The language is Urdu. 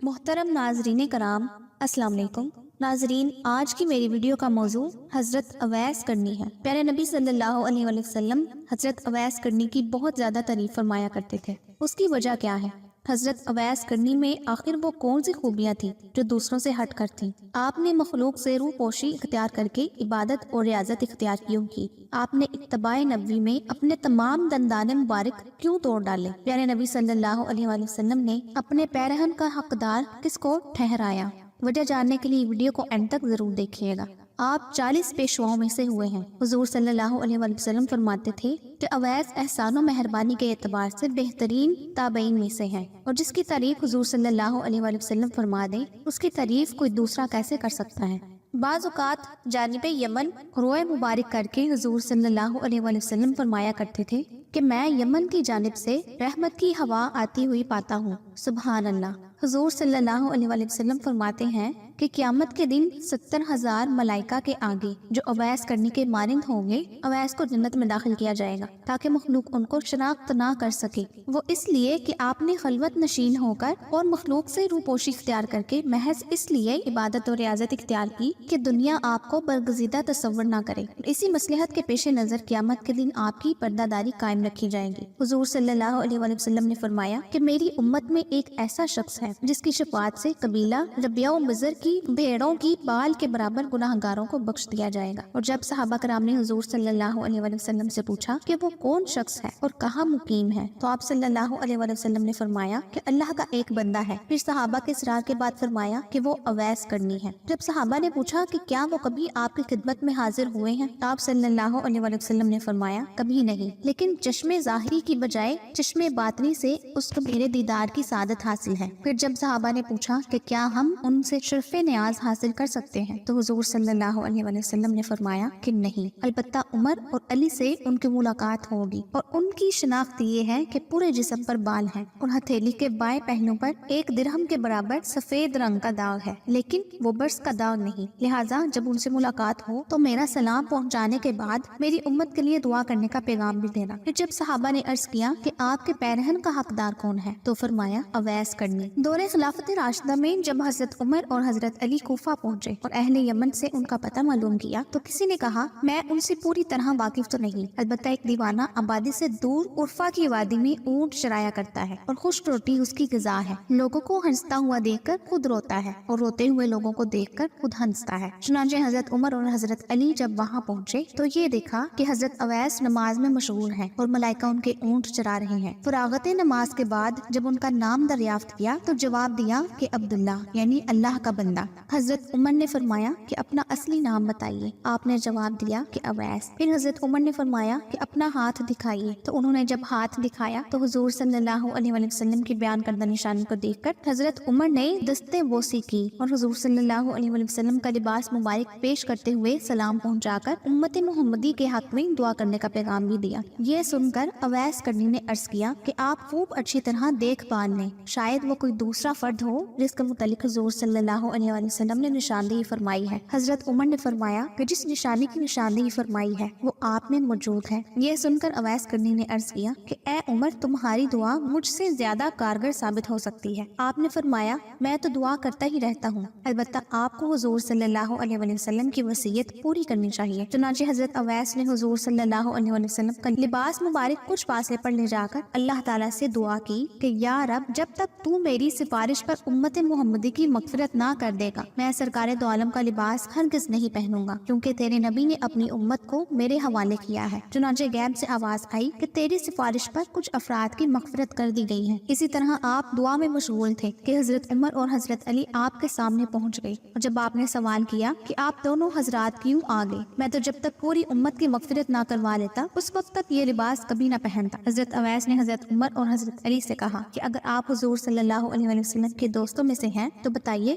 محترم ناظرین کرام، السلام علیکم۔ ناظرین، آج کی میری ویڈیو کا موضوع حضرت اویس کرنی ہے۔ پیارے نبی صلی اللہ علیہ وسلم حضرت اویس کرنی کی بہت زیادہ تعریف فرمایا کرتے تھے۔ اس کی وجہ کیا ہے؟ حضرت اویس کرنی میں آخر وہ کون سی خوبیاں تھیں جو دوسروں سے ہٹ کر تھیں؟ آپ نے مخلوق سے روح پوشی اختیار کر کے عبادت اور ریاضت اختیار کیوں کی؟ آپ نے اتباع نبوی میں اپنے تمام دندان مبارک کیوں توڑ ڈالے؟ پیارے نبی صلی اللہ علیہ وسلم نے اپنے پیرہن کا حقدار کس کو ٹھہرایا؟ وجہ جاننے کے لیے ویڈیو کو اینڈ تک ضرور دیکھیے گا۔ آپ 40 پیشواؤں میں سے ہوئے ہیں۔ حضور صلی اللہ علیہ وسلم فرماتے تھے کہ اویس احسان و مہربانی کے اعتبار سے بہترین تابعین میں سے ہیں، اور جس کی تعریف حضور صلی اللہ علیہ وسلم فرما دیں اس کی تعریف کوئی دوسرا کیسے کر سکتا ہے؟ بعض اوقات جانب یمن روئے مبارک کر کے حضور صلی اللہ علیہ وسلم فرمایا کرتے تھے کہ میں یمن کی جانب سے رحمت کی ہوا آتی ہوئی پاتا ہوں۔ سبحان اللہ۔ حضور صلی اللہ علیہ وسلم فرماتے ہیں کہ قیامت کے دن 70,000 ملائکہ کے آگے جو اویس کرنی کے مانند ہوں گے، اویس کو جنت میں داخل کیا جائے گا تاکہ مخلوق ان کو شناخت نہ کر سکے۔ وہ اس لیے کہ آپ نے خلوت نشین ہو کر اور مخلوق سے روح پوشی اختیار کر کے محض اس لیے عبادت اور ریاضت اختیار کی کہ دنیا آپ کو برگزیدہ تصور نہ کرے۔ اسی مصلحت کے پیش نظر قیامت کے دن آپ کی پردہ داری قائم رکھی جائے گی۔ حضور صلی اللہ علیہ وسلم نے فرمایا کہ میری امت میں ایک ایسا شخص ہے جس کی شفاعت سے قبیلہ ربیہ و مضر کی بھیڑوں کی بال کے برابر گناہگاروں کو بخش دیا جائے گا۔ اور جب صحابہ کرام نے حضور صلی اللہ علیہ وسلم سے پوچھا کہ وہ کون شخص ہے اور کہاں مقیم ہے، تو آپ صلی اللہ علیہ وسلم نے فرمایا کہ اللہ کا ایک بندہ ہے۔ پھر صحابہ کے اصرار کے بعد فرمایا کہ وہ اویس کرنی ہے۔ جب صحابہ نے پوچھا کہ کیا وہ کبھی آپ کی خدمت میں حاضر ہوئے ہیں، تو آپ صلی اللہ علیہ وسلم نے فرمایا کبھی نہیں، لیکن چشم ظاہری کی بجائے چشم باطنی سے اس کو میرے دیدار کی سعادت حاصل ہے۔ پھر جب صحابہ نے پوچھا کہ کیا ہم ان سے شرف نیاز حاصل کر سکتے ہیں، تو حضور صلی اللہ علیہ وسلم نے فرمایا کہ نہیں، البتہ عمر اور علی سے ان کی ملاقات ہوگی، اور ان کی شناخت یہ ہے کہ پورے جسم پر بال ہیں اور ہتھیلی کے بائیں پہلو پر 1 درہم کے برابر سفید رنگ کا داغ ہے، لیکن وہ برس کا داغ نہیں۔ لہٰذا جب ان سے ملاقات ہو تو میرا سلام پہنچانے کے بعد میری امت کے لیے دعا کرنے کا پیغام بھی دینا۔ پھر جب صحابہ نے عرض کیا کہ آپ کے پیرہن کا حقدار کون ہے، تو فرمایا اویس کرنی۔ دور خلافت راشدہ میں جب حضرت عمر اور حضرت علی کوفہ پہنچے اور اہل یمن سے ان کا پتہ معلوم کیا، تو کسی نے کہا میں ان سے پوری طرح واقف تو نہیں، البتہ ایک دیوانہ آبادی سے دور عرفہ کی وادی میں اونٹ چرایا کرتا ہے اور خشک روٹی اس کی غذا ہے۔ لوگوں کو ہنستا ہوا دیکھ کر خود روتا ہے اور روتے ہوئے لوگوں کو دیکھ کر خود ہنستا ہے۔ چنانچہ حضرت عمر اور حضرت علی جب وہاں پہنچے تو یہ دیکھا کہ حضرت اویس نماز میں مشغول ہیں اور ملائکہ ان کے اونٹ چرا رہے ہیں۔ فراغت نماز کے بعد جب ان کا نام دریافت کیا تو جواب دیا کہ عبداللہ، یعنی اللہ کا بندہ۔ حضرت عمر نے فرمایا کہ اپنا اصلی نام بتائیے۔ آپ نے جواب دیا کہ اویس۔ پھر حضرت عمر نے فرمایا کہ اپنا ہاتھ دکھائیے، تو انہوں نے جب ہاتھ دکھایا تو حضور صلی اللہ علیہ وسلم کی بیان کردہ نشانی کو دیکھ کر حضرت عمر نے دستے بوسی کی اور حضور صلی اللہ علیہ وسلم کا لباس مبارک پیش کرتے ہوئے سلام پہنچا کر امت محمدی کے حق میں دعا کرنے کا پیغام بھی دیا۔ یہ سن کر اویس کرنی نے عرض کیا کہ آپ خوب اچھی طرح دیکھ بھال لیں، شاید وہ کوئی دوسرا فرد ہو جس کے متعلق حضور صلی اللہ علیہ وسلم نے نشاندہی فرمائی ہے۔ حضرت عمر نے فرمایا کہ جس نشانی کی نشاندہی فرمائی ہے وہ آپ میں موجود ہے۔ یہ سن کر اویس کرنی نے عرض کیا کہ اے عمر، تمہاری دعا مجھ سے زیادہ کارگر ثابت ہو سکتی ہے۔ آپ نے فرمایا میں تو دعا کرتا ہی رہتا ہوں، البتہ آپ کو حضور صلی اللہ علیہ وسلم کی وصیت پوری کرنی چاہیے۔ چنانچہ حضرت اویس نے حضور صلی اللہ علیہ وسلم کا لباس مبارک کچھ فاصلے پر لے جا کر اللہ تعالیٰ سے دعا کی کہ یا رب، جب تک تو میری سفارش پر امت محمدی کی مغفرت نہ کر دے گا، میں سرکار دو عالم کا لباس ہرگز نہیں پہنوں گا، کیونکہ تیرے نبی نے اپنی امت کو میرے حوالے کیا ہے۔ چنانچہ غیب سے آواز آئی کہ تیری سفارش پر کچھ افراد کی مغفرت کر دی گئی ہے۔ اسی طرح آپ دعا میں مشغول تھے کہ حضرت عمر اور حضرت علی آپ کے سامنے پہنچ گئی، اور جب آپ نے سوال کیا کہ آپ دونوں حضرات کیوں آ گئے، میں تو جب تک پوری امت کی مغفرت نہ کروا لیتا اس وقت تک یہ لباس کبھی نہ پہنتا۔ حضرت اویس نے حضرت عمر اور حضرت علی سے کہا کہ اگر آپ حضور صلی اللہ علیہ وسلم کے دوستوں میں سے ہیں تو بتائیے